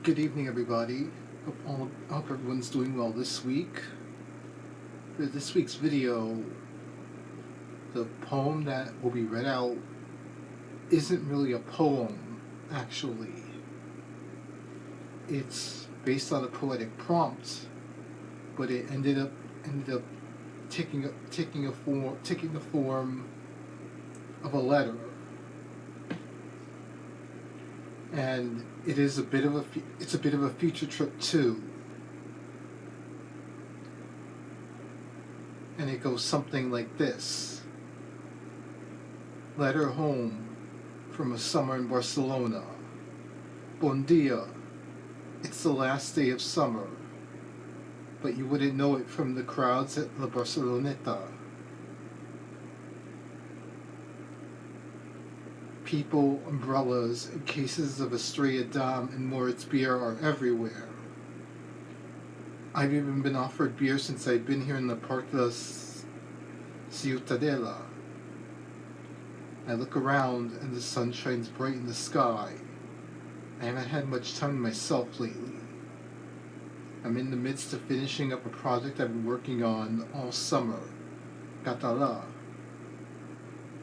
Good evening, everybody. Hope everyone's doing well this week. For this week's video, the poem that will be read out isn't really a poem, actually. It's based on a poetic prompt, but it ended up taking the form of a letter, and it is a bit of a future trip too. And it goes something like this. Letter home from a summer in Barcelona. Bon dia. It's the last day of summer, but you wouldn't know it from the crowds at the Barceloneta. People, umbrellas, and cases of Estrella Damm and Moritz beer are everywhere. I've even been offered beer since I've been here in the Parc Ciutadella. I look around and the sun shines bright in the sky. I haven't had much time to myself lately. I'm in the midst of finishing up a project I've been working on all summer, Catala.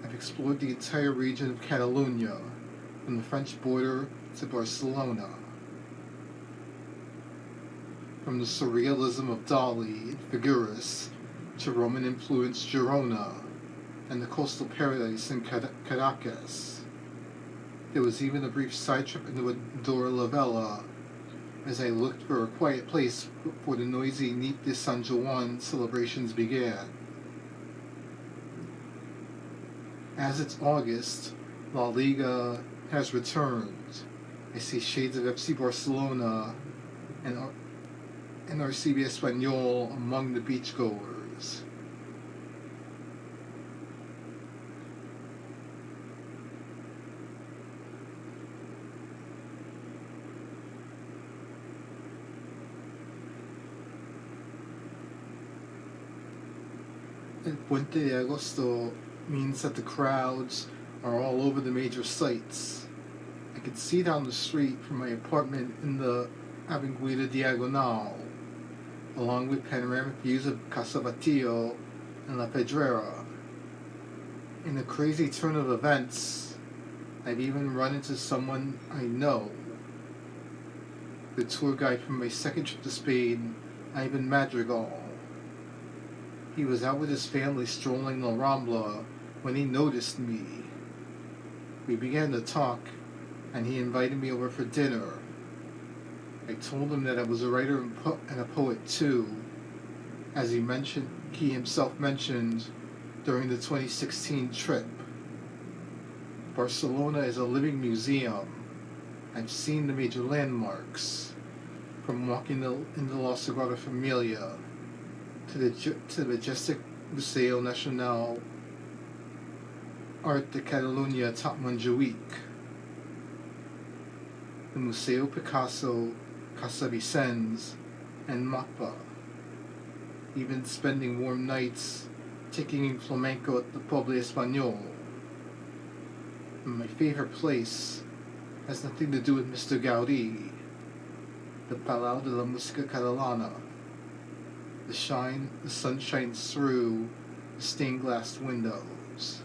I've explored the entire region of Catalonia, from the French border to Barcelona. From the surrealism of Dali and Figueres to Roman-influenced Girona and the coastal paradise in Caracas. There was even a brief side trip into Andorra la Vella as I looked for a quiet place before the noisy Nit de San Juan celebrations began. As it's August, La Liga has returned. I see shades of FC Barcelona and RCB Espanyol among the beachgoers. El Puente de Agosto means that the crowds are all over the major sites. I could see down the street from my apartment in the Avenida Diagonal, along with panoramic views of Casa Batillo and La Pedrera. In a crazy turn of events, I've even run into someone I know. The tour guide from my second trip to Spain, Ivan Madrigal. He was out with his family strolling La Rambla when he noticed me. We began to talk, and he invited me over for dinner. I told him that I was a writer and a poet too, as he himself mentioned during the 2016 trip. Barcelona is a living museum. I've seen the major landmarks, from walking in the La Sagrada Familia to the majestic Museo Nacional Art de Catalunya Top Montjuïc, the Museo Picasso, Casa Vicens, and MAPA, even spending warm nights taking in flamenco at the Poble Español. And my favorite place has nothing to do with Mr. Gaudí, the Palau de la Música Catalana. The sun shines through the stained glass windows.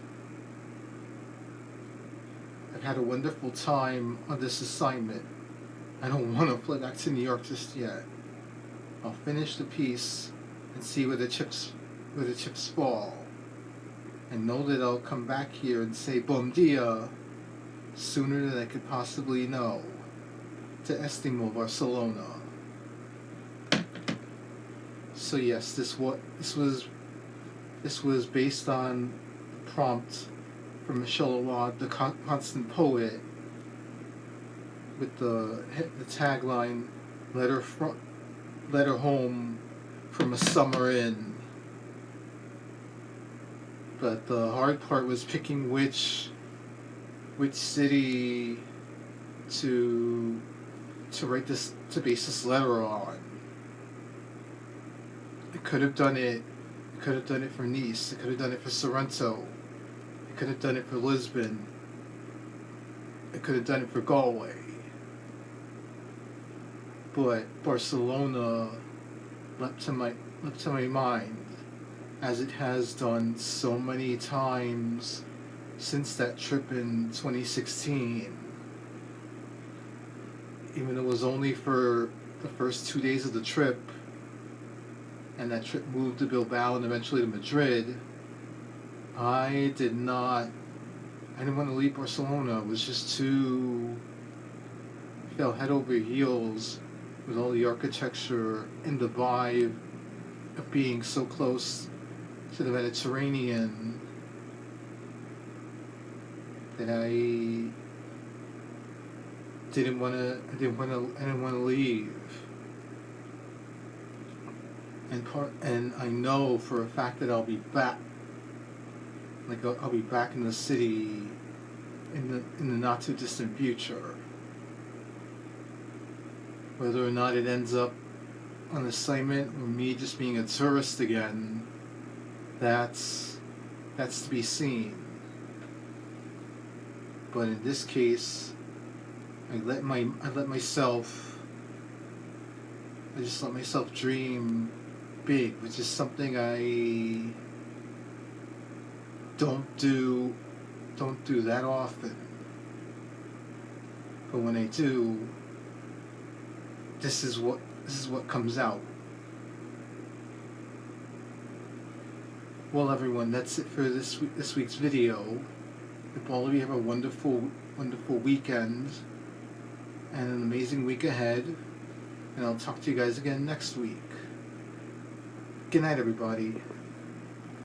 I've had a wonderful time on this assignment. I don't want to fly back to New York just yet. I'll finish the piece and see where the chips fall, and know that I'll come back here and say bon dia sooner than I could possibly know. To Estimo, Barcelona. So yes, this was based on the prompt from Michel Awad, the constant poet, with the tagline, letter home from a summer in. But the hard part was picking which city to base this letter on. I could have done it for Nice, I could have done it for Sorrento, I could have done it for Lisbon, I could have done it for Galway. but Barcelona leapt to my mind, as it has done so many times since that trip in 2016. Even though it was only for the first 2 days of the trip, and that trip moved to Bilbao and eventually to Madrid, I didn't want to leave Barcelona. It was just too, I fell head over heels with all the architecture and the vibe of being so close to the Mediterranean that I didn't want to leave. And I know for a fact that I'll be back. Like I'll be back in the city in the not too distant future. Whether or not it ends up on assignment or me just being a tourist again, that's to be seen. But in this case, I just let myself dream big, which is something I don't do that often. But when I do, this is what comes out. Well, everyone, that's it for this week's video. Hope all of you have a wonderful weekend and an amazing week ahead. And I'll talk to you guys again next week. Good night, everybody.